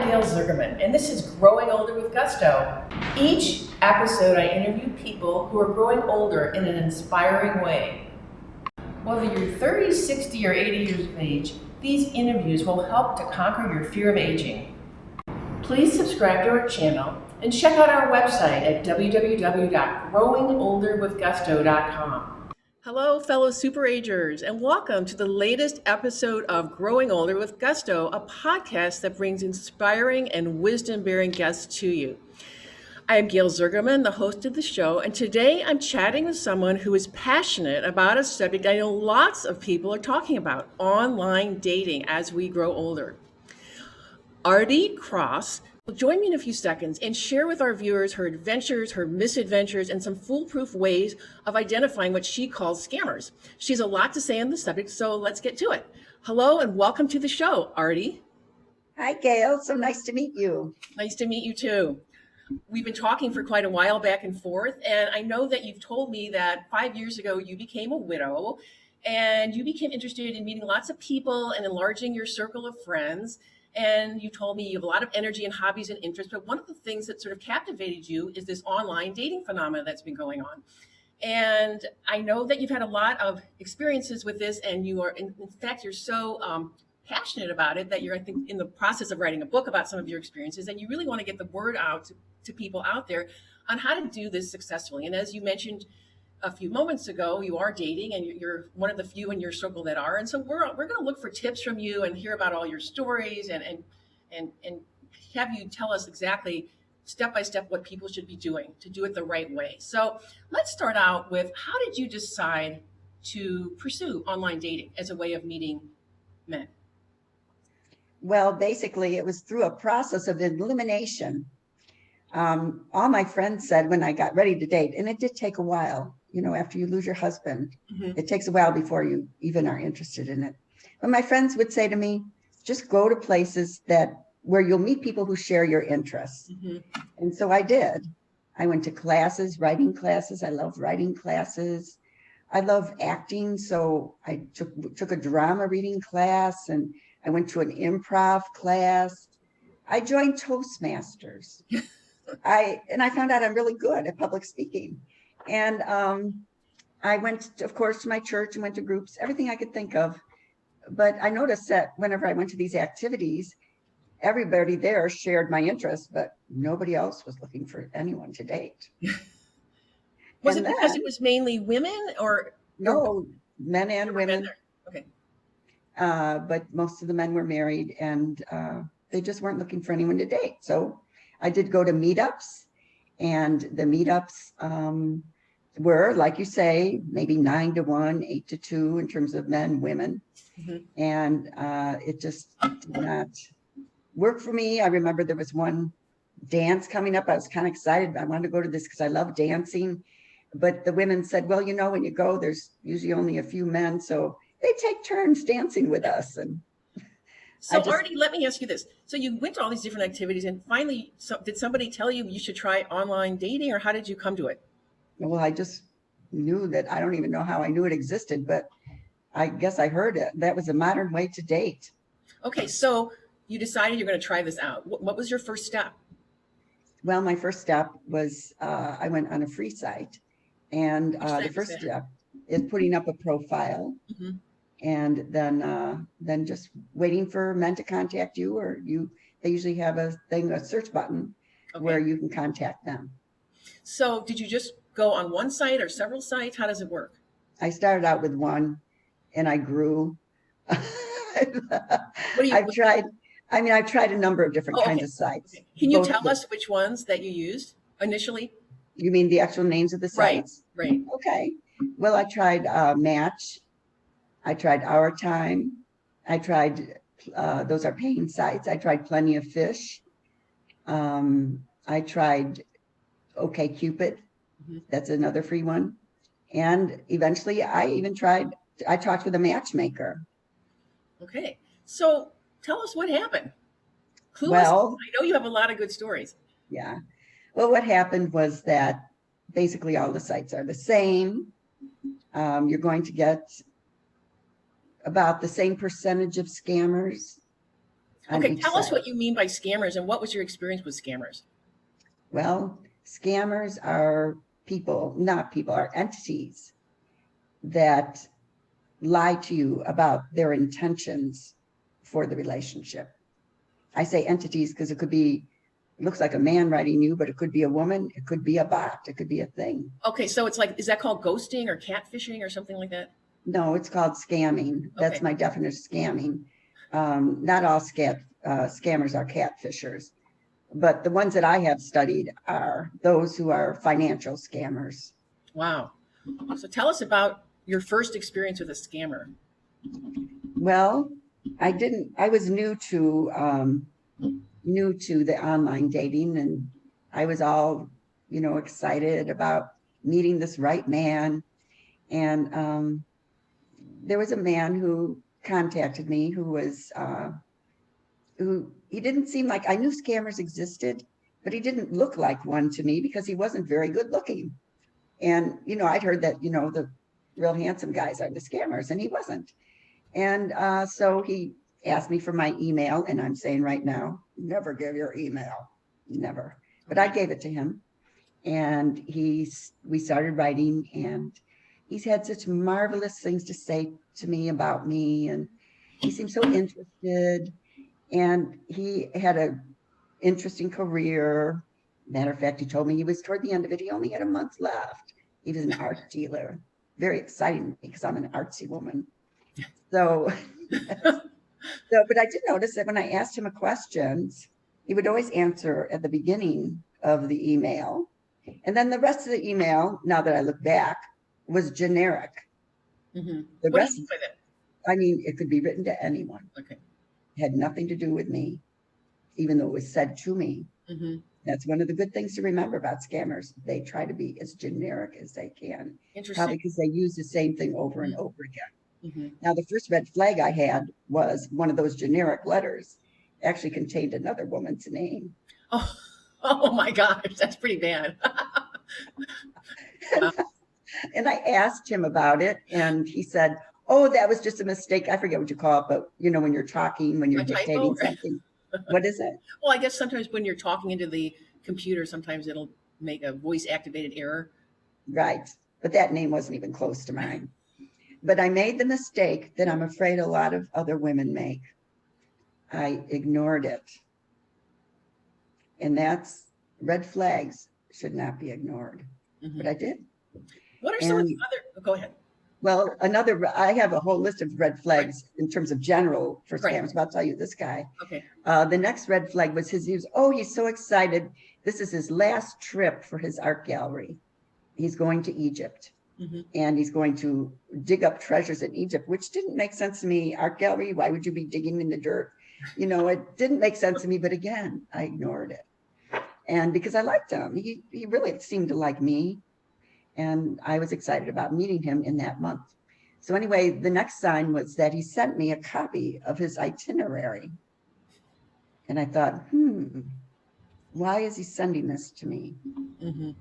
Gail Zuckerman, and this is Growing Older with Gusto. Each episode, I interview people who are growing older in an inspiring way. Whether you're 30, 60, or 80 years of age, these interviews will help to conquer your fear of aging. Please subscribe to our channel and check out our website at www.growingolderwithgusto.com. Hello, fellow superagers, and welcome to the latest episode of Growing Older with Gusto, a podcast that brings inspiring and wisdom-bearing guests to you. I am Gail Zuckerman, the host of the show, and today I'm chatting with someone who is passionate about a subject I know lots of people are talking about: online dating as we grow older. Ardee Krause will join me in a few seconds and share with our viewers her adventures, her misadventures, and some foolproof ways of identifying what she calls scammers. She has a lot to say on the subject, so let's get to it. Hello and welcome to the show, Ardee. Hi, Gail. So nice to meet you. Nice to meet you too. We've been talking for quite a while back and forth, and I know that you've told me that 5 years ago you became a widow and you became interested in meeting lots of people and enlarging your circle of friends. And you told me you have a lot of energy and hobbies and interests, but one of the things that sort of captivated you is this online dating phenomenon that's been going on. And I know that you've had a lot of experiences with this, and you are, in fact, you're so passionate about it that you're, I think, in the process of writing a book about some of your experiences, and you really want to get the word out to people out there on how to do this successfully. And as you mentioned a few moments ago, you are dating, and you're one of the few in your circle that are. And so we're going to look for tips from you and hear about all your stories and have you tell us exactly step by step what people should be doing to do it the right way. So let's start out with, how did you decide to pursue online dating as a way of meeting men? Well, basically, it was through a process of elimination. All my friends said when I got ready to date, and it did take a while, after you lose your husband, It takes a while before you even are interested in it. But my friends would say to me, just go to places where you'll meet people who share your interests. And so I did. I went to classes, writing classes. I love writing classes. I love acting. So I took a drama reading class, and I went to an improv class. I joined Toastmasters. I found out I'm really good at public speaking. And I went, of course, to my church and went to groups, everything I could think of. But I noticed that whenever I went to these activities, everybody there shared my interests, but nobody else was looking for anyone to date. Was it because it was mainly women, or? No, men and women. Okay. But most of the men were married, and they just weren't looking for anyone to date. So I did go to meetups, and the meetups were, like you say, maybe 9 to 1, 8 to 2 in terms of men, women. And it just did not work for me. I remember there was one dance coming up. I was kind of excited. I wanted to go to this because I love dancing. But the women said, well, when you go, there's usually only a few men. So they take turns dancing with us. And so, Ardee, let me ask you this. So you went to all these different activities, and finally, did somebody tell you should try online dating, or how did you come to it? Well, I just knew that. I don't even know how I knew it existed, but I guess I heard it. That was a modern way to date. Okay, so you decided you're going to try this out. What was your first step? Well, my first step was I went on a free site, and the first step is putting up a profile. And then just waiting for men to contact you, or they usually have a search button where you can contact them. So did you just go on one site or several sites? How does it work? I started out with one, and I grew. I've tried a number of different kinds of sites. Okay. Can you tell us which ones that you used initially? You mean the actual names of the sites? Right. Okay. Well, I tried Match. I tried Our Time. I tried, those are paying sites. I tried Plenty of Fish. I tried OkCupid. That's another free one. And eventually I talked with a matchmaker. Okay. So tell us what happened. I know you have a lot of good stories. Yeah. Well, what happened was that basically all the sites are the same. You're going to get about the same percentage of scammers. on Okay, each tell us side. what you mean by scammers and what was your experience with scammers? Well, scammers are not people, are entities that lie to you about their intentions for the relationship. I say entities because it looks like a man writing you, but it could be a woman, it could be a bot, it could be a thing. Okay, so it's like, is that called ghosting or catfishing or something like that? No, it's called scamming. That's Okay. my definition of scamming. Not all scammers are catfishers, but the ones that I have studied are those who are financial scammers. Wow. So tell us about your first experience with a scammer. Well, I was new to the online dating, and I was all, excited about meeting this right man. And there was a man who contacted me who he didn't seem like, I knew scammers existed, but he didn't look like one to me because he wasn't very good looking. And, I'd heard that, the real handsome guys are the scammers, and he wasn't. And so he asked me for my email, and I'm saying right now, never give your email, never. But I gave it to him, and we started writing, and he's had such marvelous things to say to me about me, and he seemed so interested, and he had a interesting career. Matter of fact, he told me he was toward the end of it. He only had a month left. He was an art dealer. Very exciting because I'm an artsy woman. So, but I did notice that when I asked him a question, he would always answer at the beginning of the email. And then the rest of the email, now that I look back, was generic. Mm-hmm. The What do rest, you mean by that? I mean, it could be written to anyone. Okay. It had nothing to do with me, even though it was said to me. Mm-hmm. That's one of the good things to remember about scammers. They try to be as generic as they can, probably Interesting. because they use the same thing over and over again. Mm-hmm. Now, the first red flag I had was one of those generic letters actually contained another woman's name. Oh, oh my gosh, that's pretty bad. Wow. And I asked him about it, and he said, "Oh, that was just a mistake. I forget what you call it, but when you're talking, when you're A typo? dictating something, what is it?" Well, I guess sometimes when you're talking into the computer, sometimes it'll make a voice activated error. Right. But that name wasn't even close to mine. But I made the mistake that I'm afraid a lot of other women make. I ignored it. And that's red flags should not be ignored. Mm-hmm. But I did. What are some of the And other? Go ahead. well, I have a whole list of red flags in terms of general for Right. scammers, but I'll tell you this guy. Okay. The next red flag was he's so excited. This is his last trip for his art gallery. He's going to Egypt. Mm-hmm. And he's going to dig up treasures in Egypt, which didn't make sense to me. Art gallery, why would you be digging in the dirt? It didn't make sense to me, but again, I ignored it. And because I liked him, he really seemed to like me. And I was excited about meeting him in that month. So anyway, the next sign was that he sent me a copy of his itinerary. And I thought, why is he sending this to me? Mm-hmm.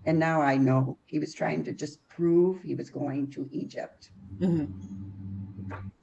And now I know he was trying to just prove he was going to Egypt. Mm-hmm.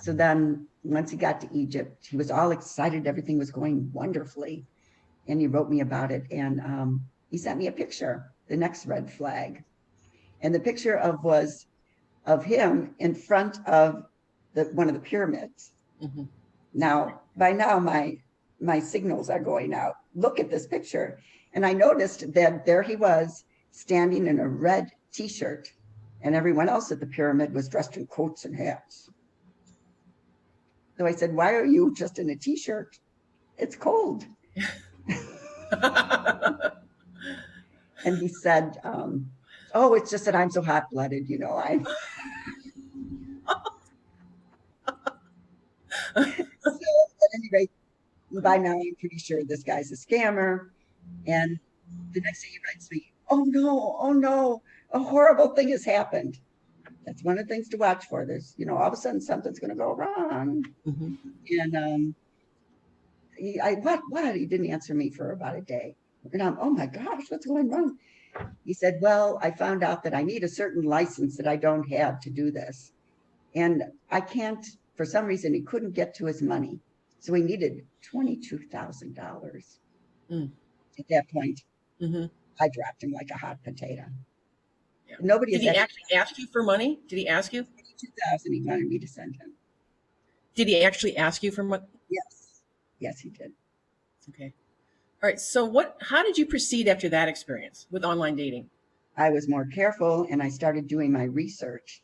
So then once he got to Egypt, he was all excited. Everything was going wonderfully. And he wrote me about it. And he sent me a picture, the next red flag. And the picture was of him in front of one of the pyramids. Mm-hmm. Now, by now, my signals are going out. Look at this picture. And I noticed that there he was, standing in a red T-shirt, and everyone else at the pyramid was dressed in coats and hats. So I said, "Why are you just in a T-shirt? It's cold." And he said, "Oh, it's just that I'm so hot-blooded, I." So at any rate, by now I'm pretty sure this guy's a scammer. And the next day he writes me, "Oh no, a horrible thing has happened." That's one of the things to watch for. There's, all of a sudden something's going to go wrong. Mm-hmm. And what? He didn't answer me for about a day. And I'm, oh my gosh, what's going wrong? He said, "Well, I found out that I need a certain license that I don't have to do this. And I can't, for some reason, he couldn't get to his money. So he needed $22,000. Mm. At that point, Hmm. I dropped him like a hot potato. Yeah. Nobody Did has he ever actually ask you for money? Did he ask you? 2,000 he wanted me to send him. Did he actually ask you for money? Yes. Yes, he did. Okay. All right. So how did you proceed after that experience with online dating? I was more careful and I started doing my research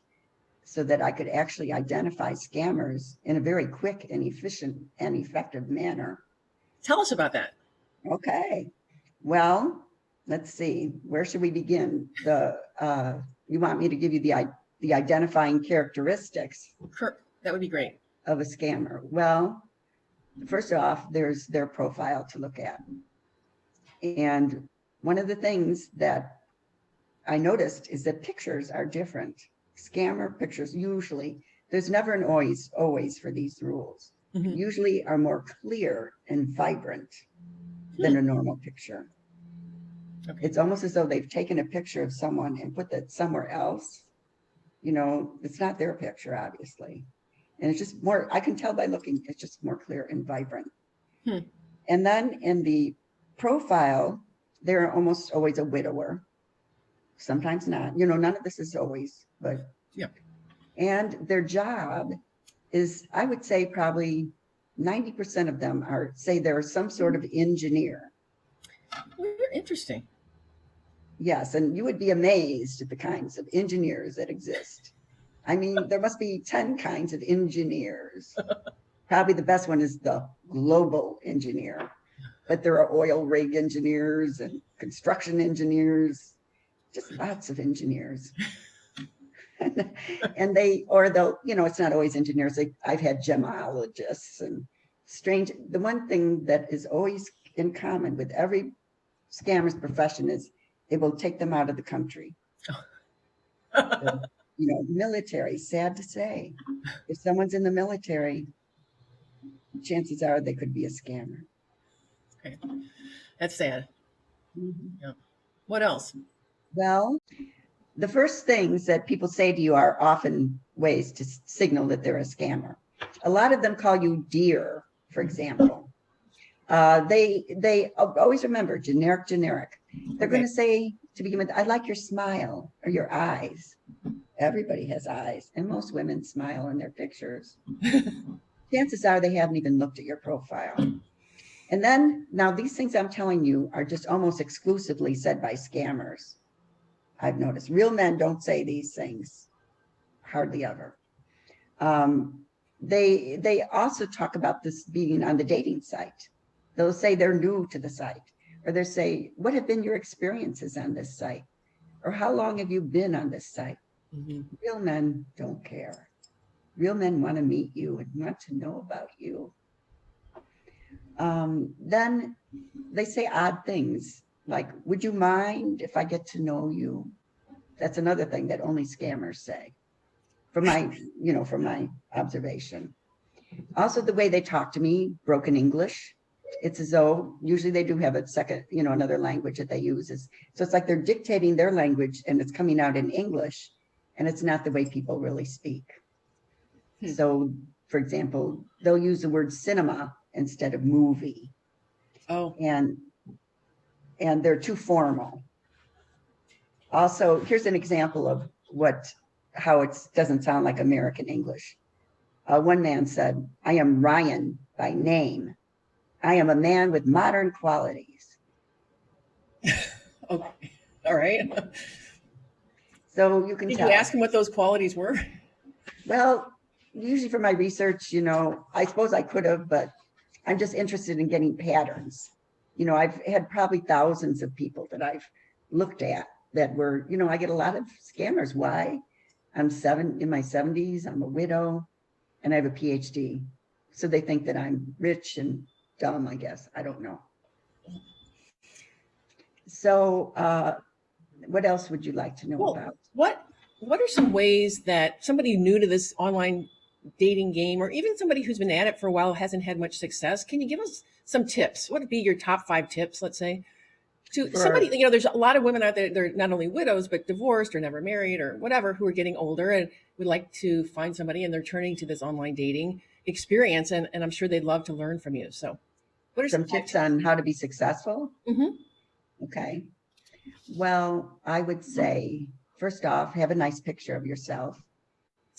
so that I could actually identify scammers in a very quick and efficient and effective manner. Tell us about that. Okay. Well, let's see. Where should we begin? You want me to give you the identifying characteristics That would be great. of a scammer? Well, first off, there's their profile to look at. And one of the things that I noticed is that pictures are different. Scammer pictures usually, there's never an always for these rules, Hmm. usually are more clear and vibrant than a normal picture. Okay. It's almost as though they've taken a picture of someone and put that somewhere else. It's not their picture, obviously. And it's just more, I can tell by looking, it's just more clear and vibrant. Hmm. And then in the profile, they're almost always a widower. Sometimes not. None of this is always, but Yeah. and their job is, I would say probably 90% of them say they're some sort of engineer. Well, interesting. Yes, and you would be amazed at the kinds of engineers that exist. I mean, there must be 10 kinds of engineers. Probably the best one is the global engineer, but there are oil rig engineers and construction engineers, just lots of engineers. And they'll, it's not always engineers. I've had gemologists and the one thing that is always in common with every scammer's profession is it will take them out of the country. Military, sad to say. If someone's in the military, chances are they could be a scammer. Okay. That's sad. Mm-hmm. Yeah. What else? Well, the first things that people say to you are often ways to signal that they're a scammer. A lot of them call you dear, for example. They always remember generic. They're going to say to begin with, I like your smile or your eyes. Everybody has eyes, and most women smile in their pictures. Chances are they haven't even looked at your profile. And then now these things I'm telling you are just almost exclusively said by scammers. I've noticed real men don't say these things, hardly ever. They also talk about this being on the dating site. They'll say they're new to the site, or they'll say, what have been your experiences on this site? Or how long have you been on this site? Mm-hmm. Real men don't care. Real men want to meet you and want to know about you. Then they say odd things like, would you mind if I get to know you? That's another thing that only scammers say from my observation. Also, the way they talk to me, broken English. It's as though usually they do have a second, another language that they use. So it's like they're dictating their language and it's coming out in English, and it's not the way people really speak. So, for example, they'll use the word cinema instead of movie. Oh. And they're too formal. Also, here's an example of how it doesn't sound like American English. One man said, I am Ryan by name. I am a man with modern qualities. Okay. All right. So you can Did tell. you ask him what those qualities were? Well, usually for my research, I suppose I could have, but I'm just interested in getting patterns. I've had probably thousands of people that I've looked at that were, I get a lot of scammers. Why? I'm in my 70s, I'm a widow, and I have a PhD. So they think that I'm rich and dumb, I guess. I don't know. So what else would you like to know about? What are some ways that somebody new to this online dating game, or even somebody who's been at it for a while, hasn't had much success? Can you give us some tips? What would be your top 5 tips, let's say, to somebody? There's a lot of women out there, they're not only widows, but divorced or never married or whatever, who are getting older and would like to find somebody, and they're turning to this online dating. experience, and I'm sure they'd love to learn from you. So what are Some tips on how to be successful? Mm-hmm. Okay. Well, I would say, first off, have a nice picture of yourself.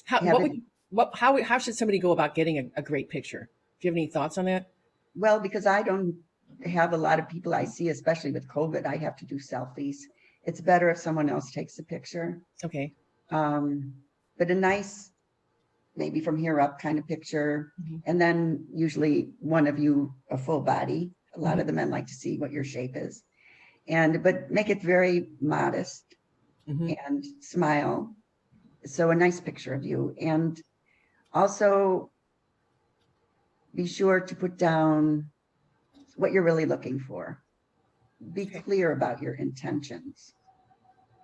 How, Have what it, would, how should somebody go about getting a great picture? Do you have any thoughts on that? well, because I don't have a lot of people I see, especially with COVID, I have to do selfies. It's better if someone else takes a picture. Okay. Um, but a nice, maybe from here up kind of picture. Mm-hmm. And then usually one of you, a full body. A lot Mm-hmm. of the men like to see what your shape is. But make it very modest Mm-hmm. and smile. So a nice picture of you. And also be sure to put down what you're really looking for. Be Okay. clear about your intentions,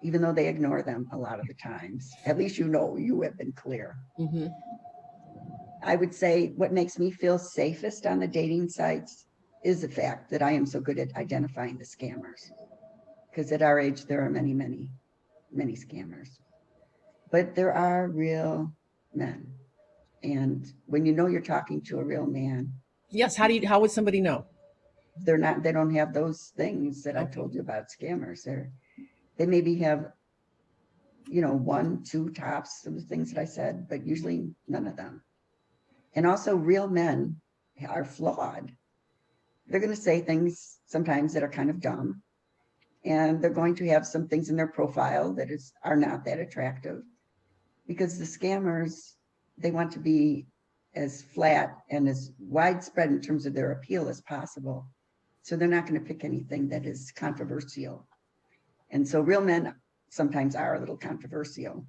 even though they ignore them a lot of the times. At least you know you have been clear. Mm-hmm. I would say what makes me feel safest on the dating sites is the fact that I am so good at identifying the scammers. Because at our age, there are many, many, many scammers. But there are real men. And when you know you're talking to a real man, Yes. How would somebody know? they don't have those things that I've Okay. told you about scammers. They maybe have, one, two tops of the things that I said, but usually none of them. And also real men are flawed. They're going to say things sometimes that are kind of dumb, and they're going to have some things in their profile that are not that attractive, because the scammers, they want to be as flat and as widespread in terms of their appeal as possible. So they're not going to pick anything that is controversial. And so real men sometimes are a little controversial.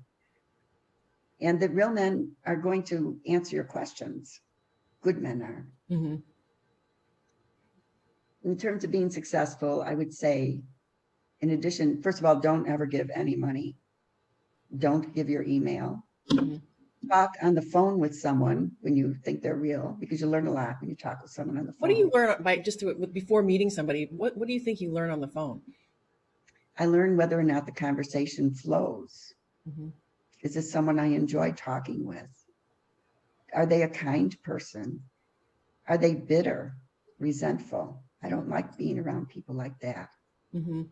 And the real men are going to answer your questions. Good men are. Mm-hmm. In terms of being successful, I would say, in addition, first of all, don't ever give any money. Don't give your email. Mm-hmm. Talk on the phone with someone when you think they're real, because you learn a lot when you talk with someone on the What do you phone. learn by before meeting somebody? What do you think you learn on the phone? I learn whether or not the conversation flows. Mm-hmm. Is this someone I enjoy talking with? Are they a kind person? Are they bitter, resentful? I don't like being around people like that. Mm-hmm.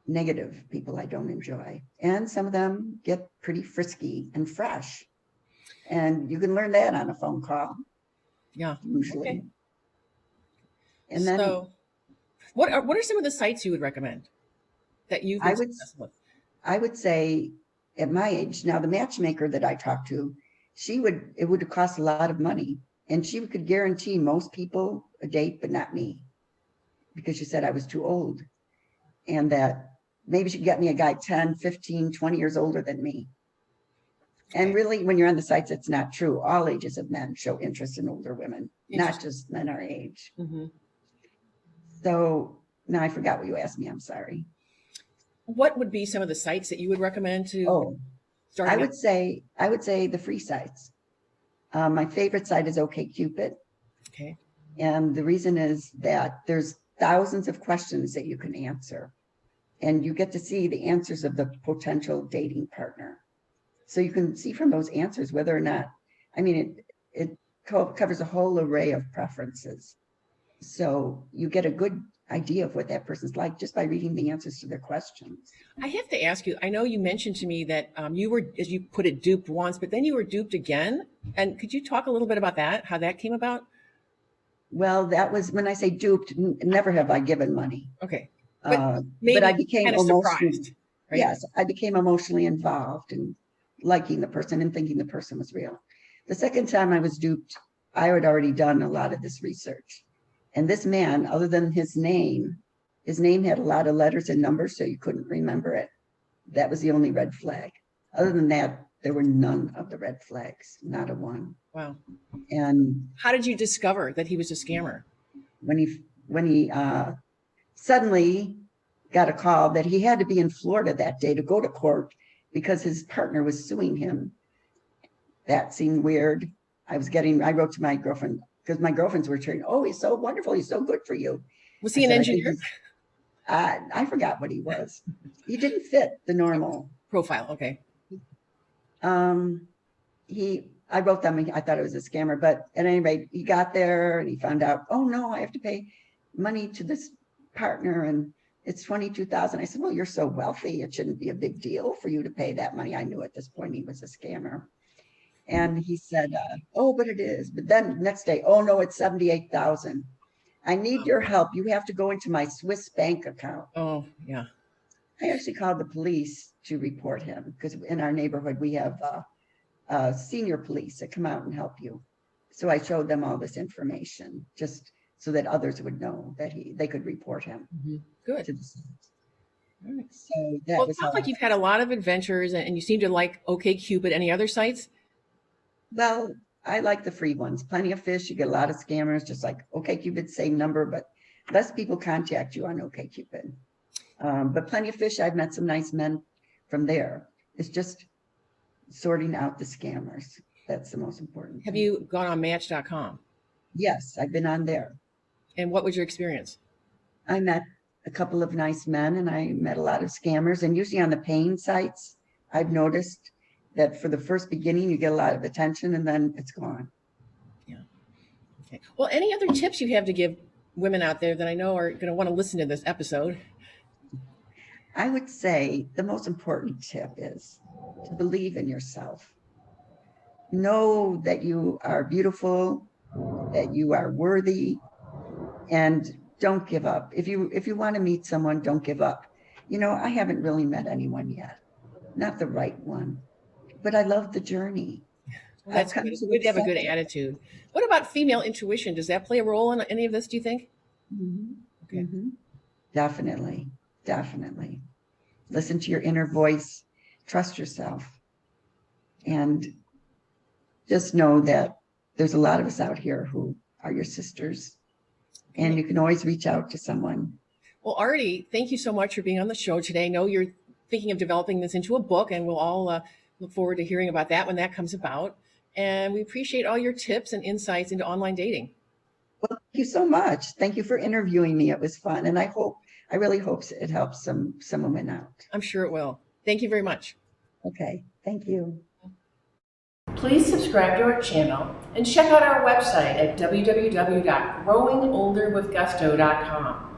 Negative people I don't enjoy. And some of them get pretty frisky and fresh. And you can learn that on a phone call, Yeah. usually. Okay. And then So, what are some of the sites you would recommend that you've I been would successful with? I would say at my age, now the matchmaker that I talked to, it would cost a lot of money. And she could guarantee most people a date, but not me, because she said I was too old. And that maybe she could get me a guy 10, 15, 20 years older than me. And Okay. really, when you're on the sites, it's not true. All ages of men show interest in older women, not Interesting. just men our age. Mm-hmm. So now I forgot what you asked me. I'm sorry. What would be some of the sites that you would recommend to Oh, start? I would say the free sites. My favorite site is OkCupid. Okay. And the reason is that there's thousands of questions that you can answer, and you get to see the answers of the potential dating partner. So you can see from those answers whether or not, I mean, it covers a whole array of preferences. So you get a good idea of what that person's like just by reading the answers to their questions. I have to ask you. I know you mentioned to me that you were, as you put it, duped once, but then you were duped again. And could you talk a little bit about that? How that came about? Well, that was when I say duped, never have I given money. Okay. But But I maybe became kind of emotionally, surprised, right? yes, I became emotionally involved in liking the person and thinking the person was real. The second time I was duped, I had already done a lot of this research. And this man, other than his name had a lot of letters and numbers, so you couldn't remember it. That was the only red flag. Other than that, there were none of the red flags, not a one. Wow. And How did you discover that he was a scammer? when he suddenly got a call that he had to be in Florida that day to go to court because his partner was suing him. That seemed weird. I wrote to my girlfriend, because my girlfriends were cheering, "Oh, he's so wonderful. He's so good for you." Was I he an said, "I think engineer? I forgot what he was. He didn't fit the normal. Profile. Okay. Um, he I wrote them, I thought it was a scammer, but at any rate, he got there and he found out, oh no, I have to pay money to this partner and it's 22,000. I said, well, you're so wealthy. It shouldn't be a big deal for you to pay that money. I knew at this point he was a scammer. And he said, oh, but it is. But then next day, oh no, it's 78,000. I need your help. You have to go into my Swiss bank account. Oh, yeah. I actually called the police to report him because in our neighborhood, we have senior police that come out and help you. So I showed them all this information just so that others would know that they could report him Good. to the state. All right. So that Well, it was sounds how like you've had a lot of adventures and you seem to like OkCupid. Any other sites? well, I like the free ones. Plenty of Fish. You get a lot of scammers, just like OkCupid, same number, but less people contact you on OkCupid. But Plenty of Fish, I've met some nice men from there. It's just sorting out the scammers. That's the most important Have thing. you gone on Match.com? Yes, I've been on there. And what was your experience? I met a couple of nice men and I met a lot of scammers. And usually on the paying sites, I've noticed that for the first beginning, you get a lot of attention and then it's gone. Yeah. Okay. Well, any other tips you have to give women out there that I know are going to want to listen to this episode? I would say the most important tip is to believe in yourself. Know that you are beautiful, that you are worthy, and don't give up. If you want to meet someone, don't give up. You know, I haven't really met anyone yet, not the right one, but I love the journey. Well, that's I've come good. It's to good to have a good accept it. attitude. What about female intuition? Does that play a role in any of this, do you think? Okay. Definitely, definitely. Listen to your inner voice, trust yourself, and just know that there's a lot of us out here who are your sisters, and you can always reach out to someone. Well, Ardee, thank you so much for being on the show today. I know you're thinking of developing this into a book, and we'll all look forward to hearing about that when that comes about. And we appreciate all your tips and insights into online dating. Well, thank you so much. Thank you for interviewing me. It was fun, and I really hope it helps some women out. I'm sure it will. Thank you very much. Okay, thank you. Please subscribe to our channel and check out our website at www.growingolderwithgusto.com.